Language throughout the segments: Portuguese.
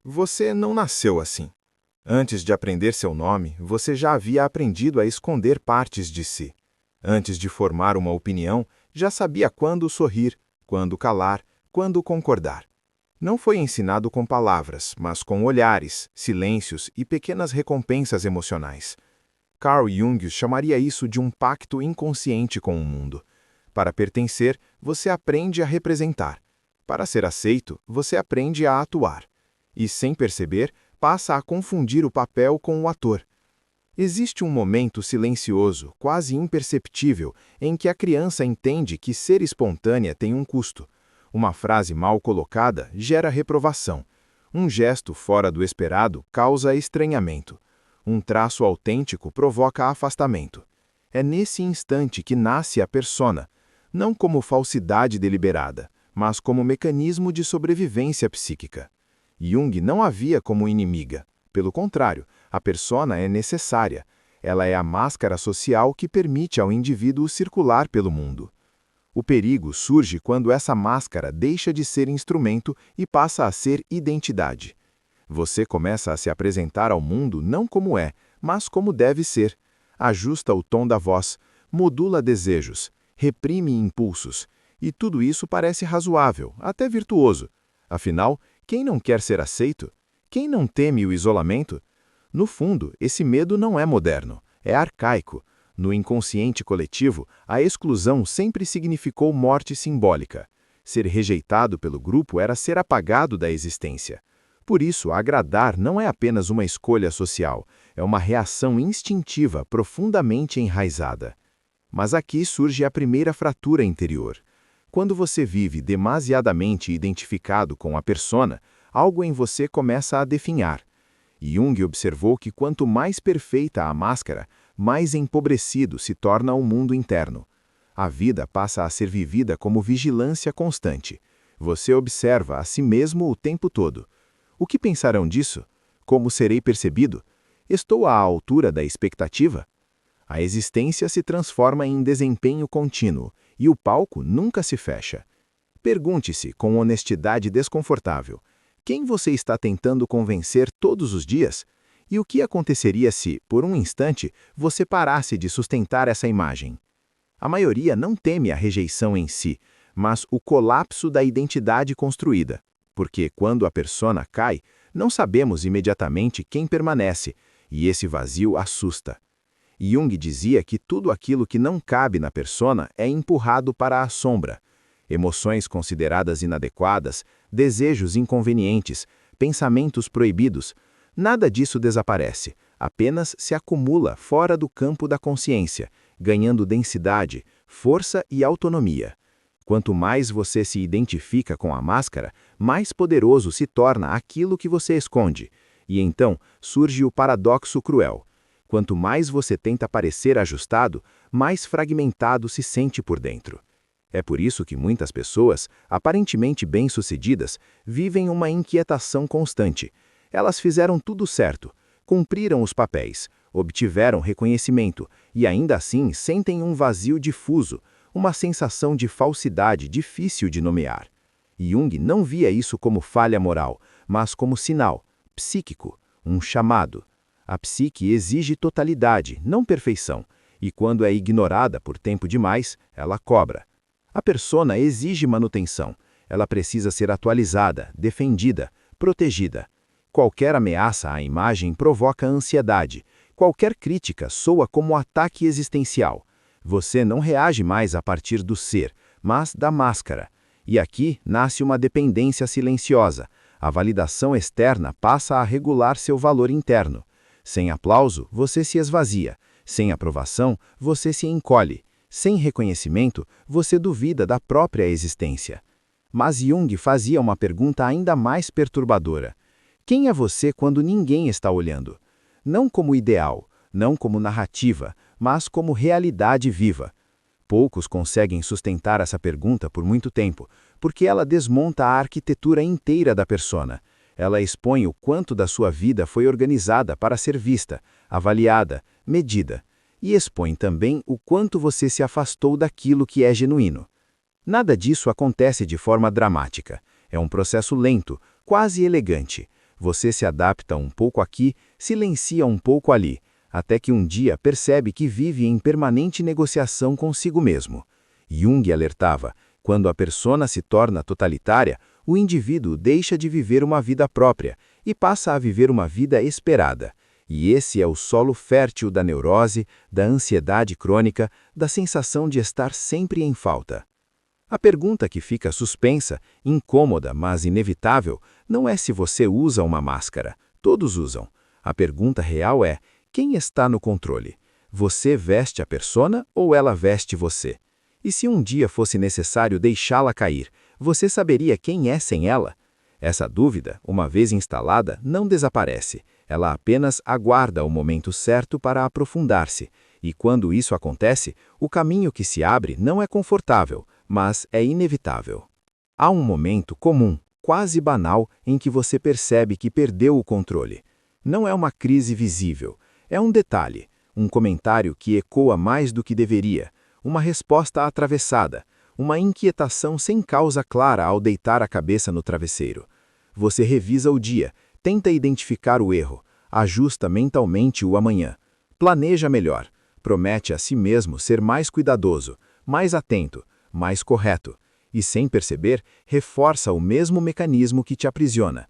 Você não nasceu assim. Antes de aprender seu nome, você já havia aprendido a esconder partes de si. Antes de formar uma opinião, já sabia quando sorrir, quando calar, quando concordar. Não foi ensinado com palavras, mas com olhares, silêncios e pequenas recompensas emocionais. Carl Jung chamaria isso de um pacto inconsciente com o mundo. Para pertencer, você aprende a representar. Para ser aceito, você aprende a atuar. E, sem perceber, passa a confundir o papel com o ator. Existe um momento silencioso, quase imperceptível, em que a criança entende que ser espontânea tem um custo. Uma frase mal colocada gera reprovação. Um gesto fora do esperado causa estranhamento. Um traço autêntico provoca afastamento. É nesse instante que nasce a persona, não como falsidade deliberada, mas como mecanismo de sobrevivência psíquica. Jung não a via como inimiga. Pelo contrário, a persona é necessária. Ela é a máscara social que permite ao indivíduo circular pelo mundo. O perigo surge quando essa máscara deixa de ser instrumento e passa a ser identidade. Você começa a se apresentar ao mundo não como é, mas como deve ser. Ajusta o tom da voz, modula desejos, reprime impulsos. E tudo isso parece razoável, até virtuoso. Afinal, quem não quer ser aceito? Quem não teme o isolamento? No fundo, esse medo não é moderno, é arcaico. No inconsciente coletivo, a exclusão sempre significou morte simbólica. Ser rejeitado pelo grupo era ser apagado da existência. Por isso, agradar não é apenas uma escolha social, é uma reação instintiva profundamente enraizada. Mas aqui surge a primeira fratura interior. Quando você vive demasiadamente identificado com a persona, algo em você começa a definhar. Jung observou que quanto mais perfeita a máscara, mais empobrecido se torna o mundo interno. A vida passa a ser vivida como vigilância constante. Você observa a si mesmo o tempo todo. O que pensarão disso? Como serei percebido? Estou à altura da expectativa? A existência se transforma em desempenho contínuo, e o palco nunca se fecha. Pergunte-se, com honestidade desconfortável, quem você está tentando convencer todos os dias? E o que aconteceria se, por um instante, você parasse de sustentar essa imagem? A maioria não teme a rejeição em si, mas o colapso da identidade construída. Porque, quando a persona cai, não sabemos imediatamente quem permanece, e esse vazio assusta. Jung dizia que tudo aquilo que não cabe na persona é empurrado para a sombra. Emoções consideradas inadequadas, desejos inconvenientes, pensamentos proibidos, nada disso desaparece, apenas se acumula fora do campo da consciência, ganhando densidade, força e autonomia. Quanto mais você se identifica com a máscara, mais poderoso se torna aquilo que você esconde. E então surge o paradoxo cruel. Quanto mais você tenta parecer ajustado, mais fragmentado se sente por dentro. É por isso que muitas pessoas, aparentemente bem-sucedidas, vivem uma inquietação constante. Elas fizeram tudo certo, cumpriram os papéis, obtiveram reconhecimento e ainda assim sentem um vazio difuso, uma sensação de falsidade difícil de nomear. Jung não via isso como falha moral, mas como sinal, psíquico, um chamado. A psique exige totalidade, não perfeição, e quando é ignorada por tempo demais, ela cobra. A persona exige manutenção, ela precisa ser atualizada, defendida, protegida. Qualquer ameaça à imagem provoca ansiedade, qualquer crítica soa como ataque existencial. Você não reage mais a partir do ser, mas da máscara. E aqui nasce uma dependência silenciosa. A validação externa passa a regular seu valor interno. Sem aplauso, você se esvazia. Sem aprovação, você se encolhe. Sem reconhecimento, você duvida da própria existência. Mas Jung fazia uma pergunta ainda mais perturbadora. Quem é você quando ninguém está olhando? Não como ideal, não como narrativa, mas como realidade viva. Poucos conseguem sustentar essa pergunta por muito tempo, porque ela desmonta a arquitetura inteira da persona. Ela expõe o quanto da sua vida foi organizada para ser vista, avaliada, medida, e expõe também o quanto você se afastou daquilo que é genuíno. Nada disso acontece de forma dramática. É um processo lento, quase elegante, Você se adapta um pouco aqui, silencia um pouco ali, até que um dia percebe que vive em permanente negociação consigo mesmo. Jung alertava: quando a persona se torna totalitária, o indivíduo deixa de viver uma vida própria e passa a viver uma vida esperada. E esse é o solo fértil da neurose, da ansiedade crônica, da sensação de estar sempre em falta. A pergunta que fica suspensa, incômoda, mas inevitável, não é se você usa uma máscara. Todos usam. A pergunta real é: quem está no controle? Você veste a persona ou ela veste você? E se um dia fosse necessário deixá-la cair, você saberia quem é sem ela? Essa dúvida, uma vez instalada, não desaparece. Ela apenas aguarda o momento certo para aprofundar-se. E quando isso acontece, o caminho que se abre não é confortável, mas é inevitável. Há um momento comum, quase banal, em que você percebe que perdeu o controle. Não é uma crise visível, é um detalhe, um comentário que ecoa mais do que deveria, uma resposta atravessada, uma inquietação sem causa clara ao deitar a cabeça no travesseiro. Você revisa o dia, tenta identificar o erro, ajusta mentalmente o amanhã, planeja melhor, promete a si mesmo ser mais cuidadoso, mais atento, mais correto, e sem perceber, reforça o mesmo mecanismo que te aprisiona.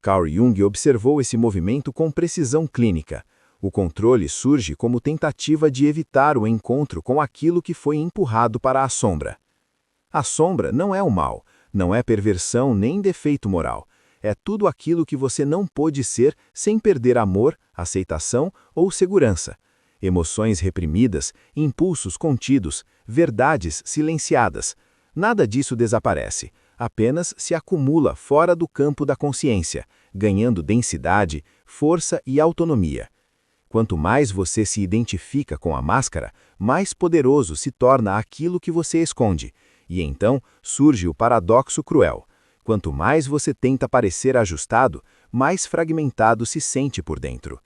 Carl Jung observou esse movimento com precisão clínica. O controle surge como tentativa de evitar o encontro com aquilo que foi empurrado para a sombra. A sombra não é o mal, não é perversão nem defeito moral. É tudo aquilo que você não pôde ser sem perder amor, aceitação ou segurança. Emoções reprimidas, impulsos contidos, verdades silenciadas. Nada disso desaparece, apenas se acumula fora do campo da consciência, ganhando densidade, força e autonomia. Quanto mais você se identifica com a máscara, mais poderoso se torna aquilo que você esconde. E então surge o paradoxo cruel. Quanto mais você tenta parecer ajustado, mais fragmentado se sente por dentro.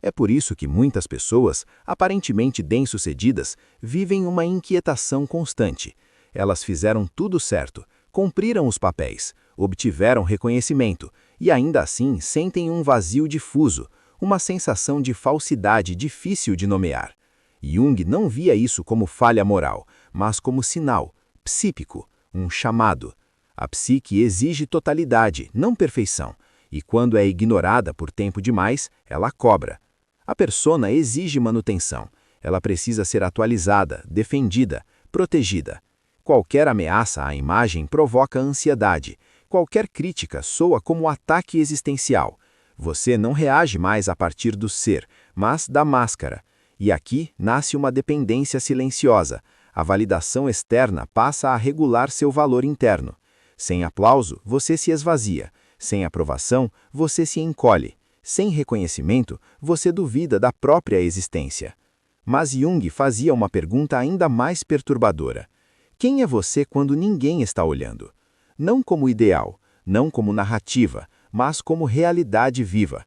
É por isso que muitas pessoas, aparentemente bem-sucedidas, vivem uma inquietação constante. Elas fizeram tudo certo, cumpriram os papéis, obtiveram reconhecimento, e ainda assim sentem um vazio difuso, uma sensação de falsidade difícil de nomear. Jung não via isso como falha moral, mas como sinal, psíquico, um chamado. A psique exige totalidade, não perfeição, e quando é ignorada por tempo demais, ela cobra. A persona exige manutenção, ela precisa ser atualizada, defendida, protegida. Qualquer ameaça à imagem provoca ansiedade, qualquer crítica soa como ataque existencial. Você não reage mais a partir do ser, mas da máscara. E aqui nasce uma dependência silenciosa. A validação externa passa a regular seu valor interno. Sem aplauso, você se esvazia. Sem aprovação, você se encolhe. Sem reconhecimento, você duvida da própria existência. Mas Jung fazia uma pergunta ainda mais perturbadora. Quem é você quando ninguém está olhando? Não como ideal, não como narrativa, mas como realidade viva.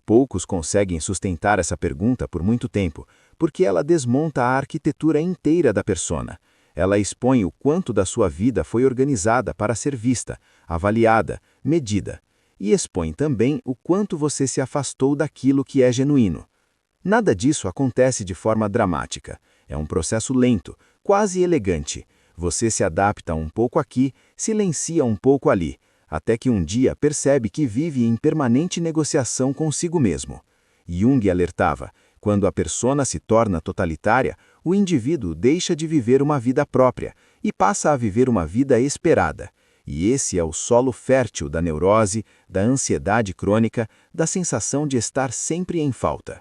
Poucos conseguem sustentar essa pergunta por muito tempo, porque ela desmonta a arquitetura inteira da persona. Ela expõe o quanto da sua vida foi organizada para ser vista, avaliada, medida. E expõe também o quanto você se afastou daquilo que é genuíno. Nada disso acontece de forma dramática. É um processo lento, quase elegante. Você se adapta um pouco aqui, silencia um pouco ali, até que um dia percebe que vive em permanente negociação consigo mesmo. Jung alertava: quando a persona se torna totalitária, o indivíduo deixa de viver uma vida própria e passa a viver uma vida esperada. E esse é o solo fértil da neurose, da ansiedade crônica, da sensação de estar sempre em falta.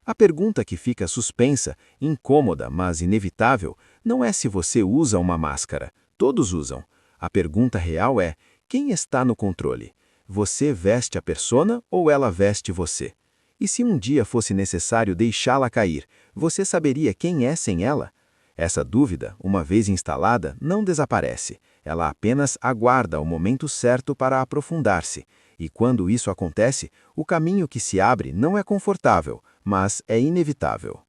A pergunta que fica suspensa, incômoda, mas inevitável, não é se você usa uma máscara. Todos usam. A pergunta real é: quem está no controle? Você veste a persona ou ela veste você? E se um dia fosse necessário deixá-la cair, você saberia quem é sem ela? Essa dúvida, uma vez instalada, não desaparece. Ela apenas aguarda o momento certo para aprofundar-se. E quando isso acontece, o caminho que se abre não é confortável, mas é inevitável.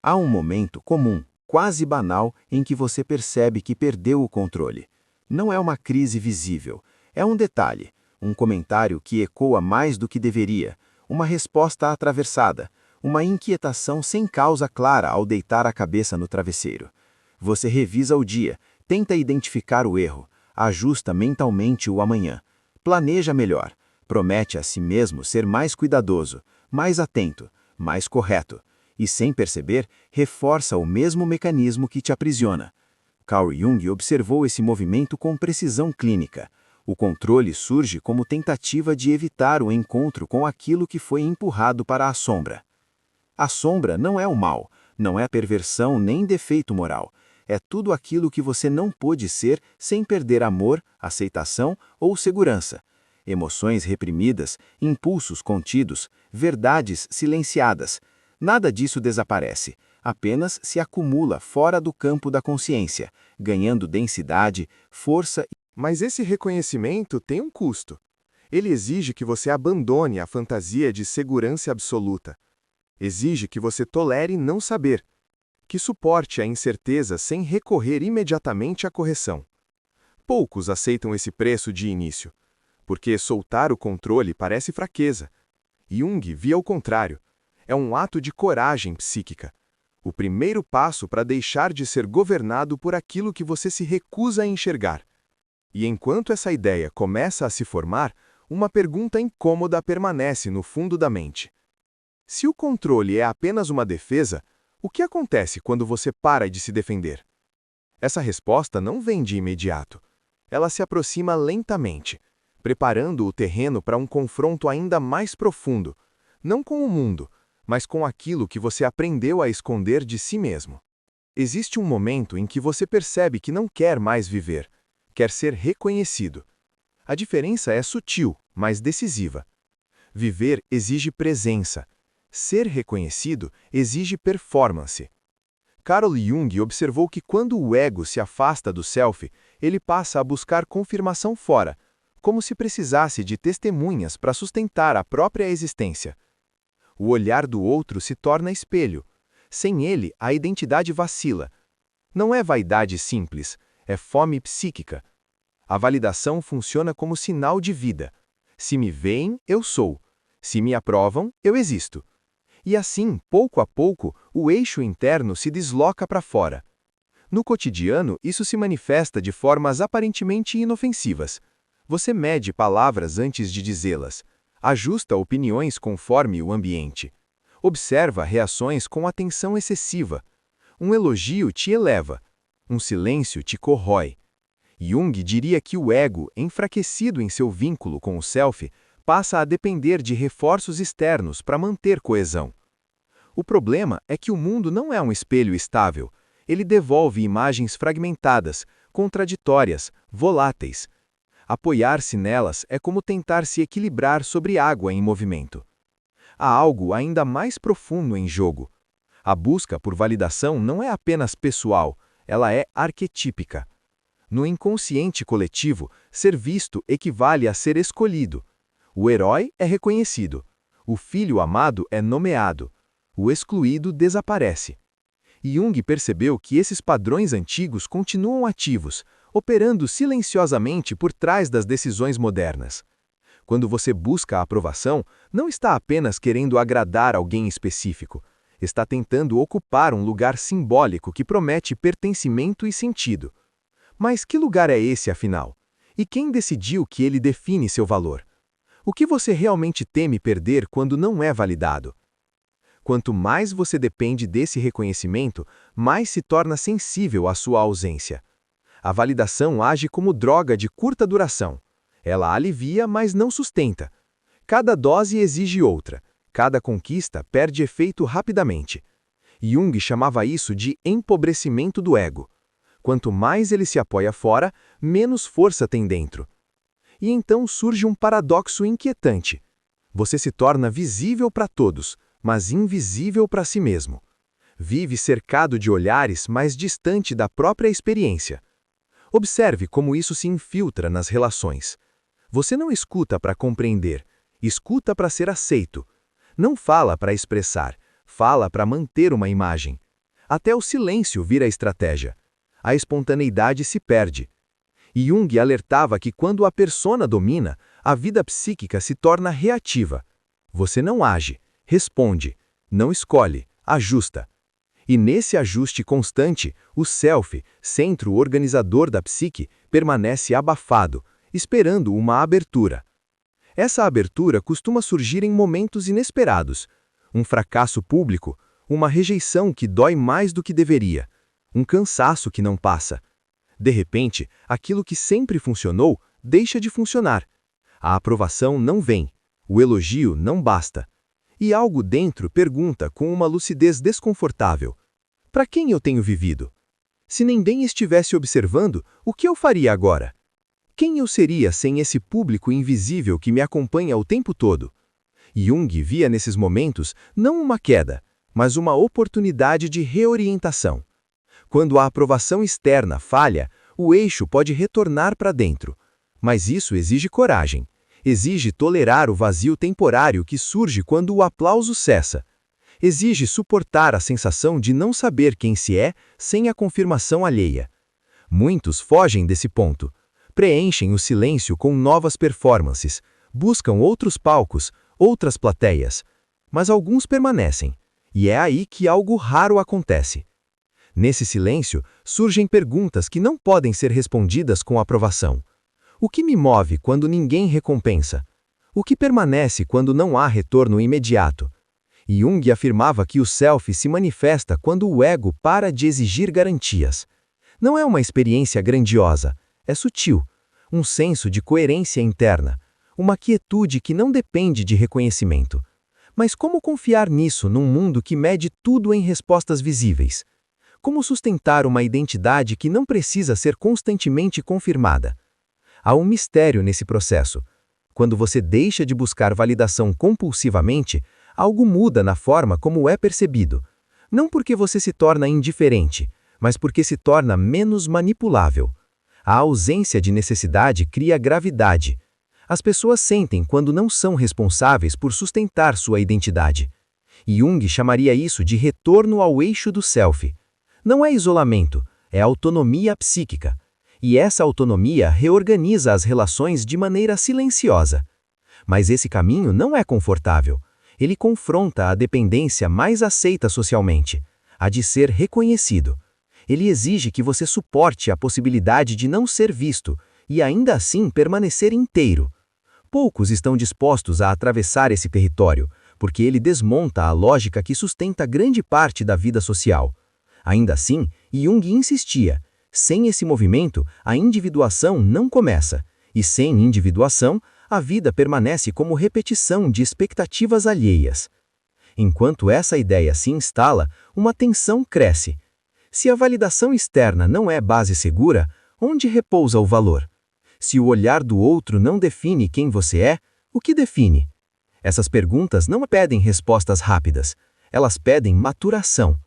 Há um momento comum, quase banal, em que você percebe que perdeu o controle. Não é uma crise visível, é um detalhe, um comentário que ecoa mais do que deveria, uma resposta atravessada, uma inquietação sem causa clara ao deitar a cabeça no travesseiro. Você revisa o dia, tenta identificar o erro, ajusta mentalmente o amanhã, planeja melhor, promete a si mesmo ser mais cuidadoso, mais atento, mais correto, e sem perceber, reforça o mesmo mecanismo que te aprisiona. Carl Jung observou esse movimento com precisão clínica. O controle surge como tentativa de evitar o encontro com aquilo que foi empurrado para a sombra. A sombra não é o mal, não é perversão nem defeito moral. É tudo aquilo que você não pôde ser sem perder amor, aceitação ou segurança. Emoções reprimidas, impulsos contidos, verdades silenciadas. Nada disso desaparece, apenas se acumula fora do campo da consciência, ganhando densidade, força. Mas esse reconhecimento tem um custo. Ele exige que você abandone a fantasia de segurança absoluta. Exige que você tolere não saber, que suporte a incerteza sem recorrer imediatamente à correção. Poucos aceitam esse preço de início, porque soltar o controle parece fraqueza. Jung via o contrário. É um ato de coragem psíquica. O primeiro passo para deixar de ser governado por aquilo que você se recusa a enxergar. E enquanto essa ideia começa a se formar, uma pergunta incômoda permanece no fundo da mente. Se o controle é apenas uma defesa, o que acontece quando você para de se defender? Essa resposta não vem de imediato. Ela se aproxima lentamente, preparando o terreno para um confronto ainda mais profundo, não com o mundo, mas com aquilo que você aprendeu a esconder de si mesmo. Existe um momento em que você percebe que não quer mais viver, quer ser reconhecido. A diferença é sutil, mas decisiva. Viver exige presença. Ser reconhecido exige performance. Carl Jung observou que quando o ego se afasta do self, ele passa a buscar confirmação fora, como se precisasse de testemunhas para sustentar a própria existência. O olhar do outro se torna espelho. Sem ele, a identidade vacila. Não é vaidade simples, é fome psíquica. A validação funciona como sinal de vida. Se me veem, eu sou. Se me aprovam, eu existo. E assim, pouco a pouco, o eixo interno se desloca para fora. No cotidiano, isso se manifesta de formas aparentemente inofensivas. Você mede palavras antes de dizê-las. Ajusta opiniões conforme o ambiente. Observa reações com atenção excessiva. Um elogio te eleva. Um silêncio te corrói. Jung diria que o ego, enfraquecido em seu vínculo com o self, passa a depender de reforços externos para manter coesão. O problema é que o mundo não é um espelho estável. Ele devolve imagens fragmentadas, contraditórias, voláteis. Apoiar-se nelas é como tentar se equilibrar sobre água em movimento. Há algo ainda mais profundo em jogo. A busca por validação não é apenas pessoal, ela é arquetípica. No inconsciente coletivo, ser visto equivale a ser escolhido. O herói é reconhecido. O filho amado é nomeado. O excluído desaparece. Jung percebeu que esses padrões antigos continuam ativos, operando silenciosamente por trás das decisões modernas. Quando você busca a aprovação, não está apenas querendo agradar alguém específico. Está tentando ocupar um lugar simbólico que promete pertencimento e sentido. Mas que lugar é esse, afinal? E quem decidiu que ele define seu valor? O que você realmente teme perder quando não é validado? Quanto mais você depende desse reconhecimento, mais se torna sensível à sua ausência. A validação age como droga de curta duração. Ela alivia, mas não sustenta. Cada dose exige outra. Cada conquista perde efeito rapidamente. Jung chamava isso de empobrecimento do ego. Quanto mais ele se apoia fora, menos força tem dentro. E então surge um paradoxo inquietante. Você se torna visível para todos, mas invisível para si mesmo. Vive cercado de olhares, mas distante da própria experiência. Observe como isso se infiltra nas relações. Você não escuta para compreender, escuta para ser aceito. Não fala para expressar, fala para manter uma imagem. Até o silêncio vira estratégia. A espontaneidade se perde. Jung alertava que quando a persona domina, a vida psíquica se torna reativa. Você não age, responde, não escolhe, ajusta. E nesse ajuste constante, o self, centro organizador da psique, permanece abafado, esperando uma abertura. Essa abertura costuma surgir em momentos inesperados. Um fracasso público, uma rejeição que dói mais do que deveria, um cansaço que não passa. De repente, aquilo que sempre funcionou deixa de funcionar. A aprovação não vem, o elogio não basta. E algo dentro pergunta com uma lucidez desconfortável: para quem eu tenho vivido? Se ninguém estivesse observando, o que eu faria agora? Quem eu seria sem esse público invisível que me acompanha o tempo todo? Jung via nesses momentos não uma queda, mas uma oportunidade de reorientação. Quando a aprovação externa falha, o eixo pode retornar para dentro. Mas isso exige coragem. Exige tolerar o vazio temporário que surge quando o aplauso cessa. Exige suportar a sensação de não saber quem se é sem a confirmação alheia. Muitos fogem desse ponto. Preenchem o silêncio com novas performances, buscam outros palcos, outras plateias. Mas alguns permanecem. E é aí que algo raro acontece. Nesse silêncio, surgem perguntas que não podem ser respondidas com aprovação. O que me move quando ninguém recompensa? O que permanece quando não há retorno imediato? Jung afirmava que o self se manifesta quando o ego para de exigir garantias. Não é uma experiência grandiosa, é sutil, um senso de coerência interna, uma quietude que não depende de reconhecimento. Mas como confiar nisso num mundo que mede tudo em respostas visíveis? Como sustentar uma identidade que não precisa ser constantemente confirmada? Há um mistério nesse processo. Quando você deixa de buscar validação compulsivamente, algo muda na forma como é percebido. Não porque você se torna indiferente, mas porque se torna menos manipulável. A ausência de necessidade cria gravidade. As pessoas sentem quando não são responsáveis por sustentar sua identidade. Jung chamaria isso de retorno ao eixo do self. Não é isolamento, é autonomia psíquica. E essa autonomia reorganiza as relações de maneira silenciosa. Mas esse caminho não é confortável. Ele confronta a dependência mais aceita socialmente, a de ser reconhecido. Ele exige que você suporte a possibilidade de não ser visto e ainda assim permanecer inteiro. Poucos estão dispostos a atravessar esse território, porque ele desmonta a lógica que sustenta grande parte da vida social. Ainda assim, Jung insistia: sem esse movimento, a individuação não começa, e sem individuação, a vida permanece como repetição de expectativas alheias. Enquanto essa ideia se instala, uma tensão cresce. Se a validação externa não é base segura, onde repousa o valor? Se o olhar do outro não define quem você é, o que define? Essas perguntas não pedem respostas rápidas, elas pedem maturação.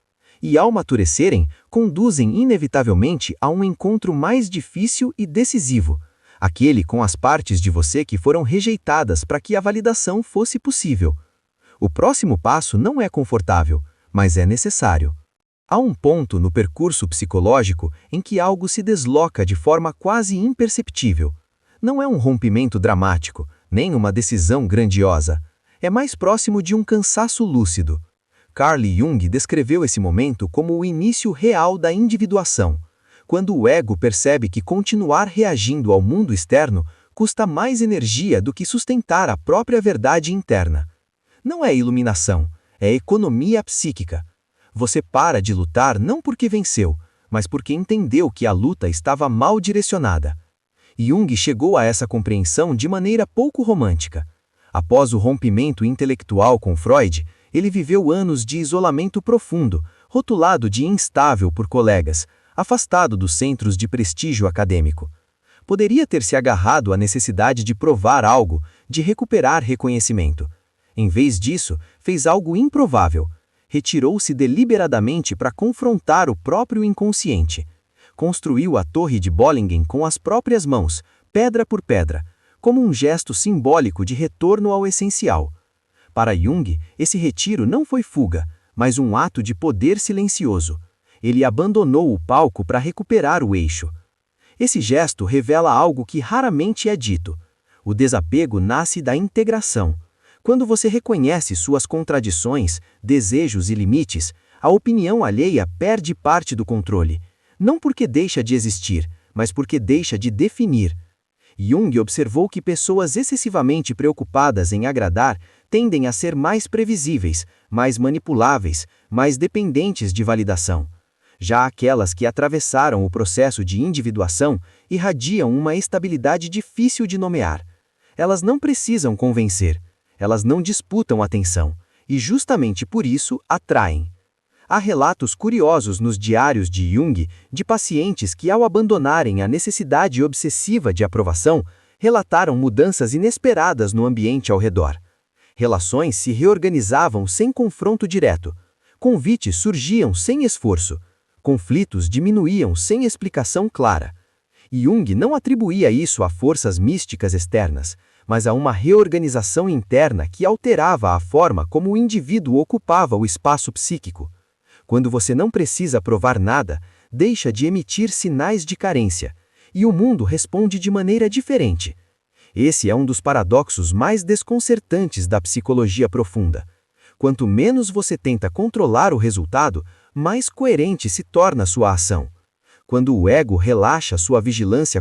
E ao amadurecerem, conduzem inevitavelmente a um encontro mais difícil e decisivo, aquele com as partes de você que foram rejeitadas para que a validação fosse possível. O próximo passo não é confortável, mas é necessário. Há um ponto no percurso psicológico em que algo se desloca de forma quase imperceptível. Não é um rompimento dramático, nem uma decisão grandiosa. É mais próximo de um cansaço lúcido. Carl Jung descreveu esse momento como o início real da individuação, quando o ego percebe que continuar reagindo ao mundo externo custa mais energia do que sustentar a própria verdade interna. Não é iluminação, é economia psíquica. Você para de lutar não porque venceu, mas porque entendeu que a luta estava mal direcionada. Jung chegou a essa compreensão de maneira pouco romântica. Após o rompimento intelectual com Freud, ele viveu anos de isolamento profundo, rotulado de instável por colegas, afastado dos centros de prestígio acadêmico. Poderia ter se agarrado à necessidade de provar algo, de recuperar reconhecimento. Em vez disso, fez algo improvável. Retirou-se deliberadamente para confrontar o próprio inconsciente. Construiu a Torre de Bollingen com as próprias mãos, pedra por pedra, como um gesto simbólico de retorno ao essencial. Para Jung, esse retiro não foi fuga, mas um ato de poder silencioso. Ele abandonou o palco para recuperar o eixo. Esse gesto revela algo que raramente é dito. O desapego nasce da integração. Quando você reconhece suas contradições, desejos e limites, a opinião alheia perde parte do controle. Não porque deixa de existir, mas porque deixa de definir. Jung observou que pessoas excessivamente preocupadas em agradar tendem a ser mais previsíveis, mais manipuláveis, mais dependentes de validação. Já aquelas que atravessaram o processo de individuação irradiam uma estabilidade difícil de nomear. Elas não precisam convencer, elas não disputam atenção, e justamente por isso atraem. Há relatos curiosos nos diários de Jung de pacientes que, ao abandonarem a necessidade obsessiva de aprovação, relataram mudanças inesperadas no ambiente ao redor. Relações se reorganizavam sem confronto direto. Convites surgiam sem esforço. Conflitos diminuíam sem explicação clara. Jung não atribuía isso a forças místicas externas, mas a uma reorganização interna que alterava a forma como o indivíduo ocupava o espaço psíquico. Quando você não precisa provar nada, deixa de emitir sinais de carência, e o mundo responde de maneira diferente. Esse é um dos paradoxos mais desconcertantes da psicologia profunda. Quanto menos você tenta controlar o resultado, mais coerente se torna sua ação. Quando o ego relaxa sua vigilância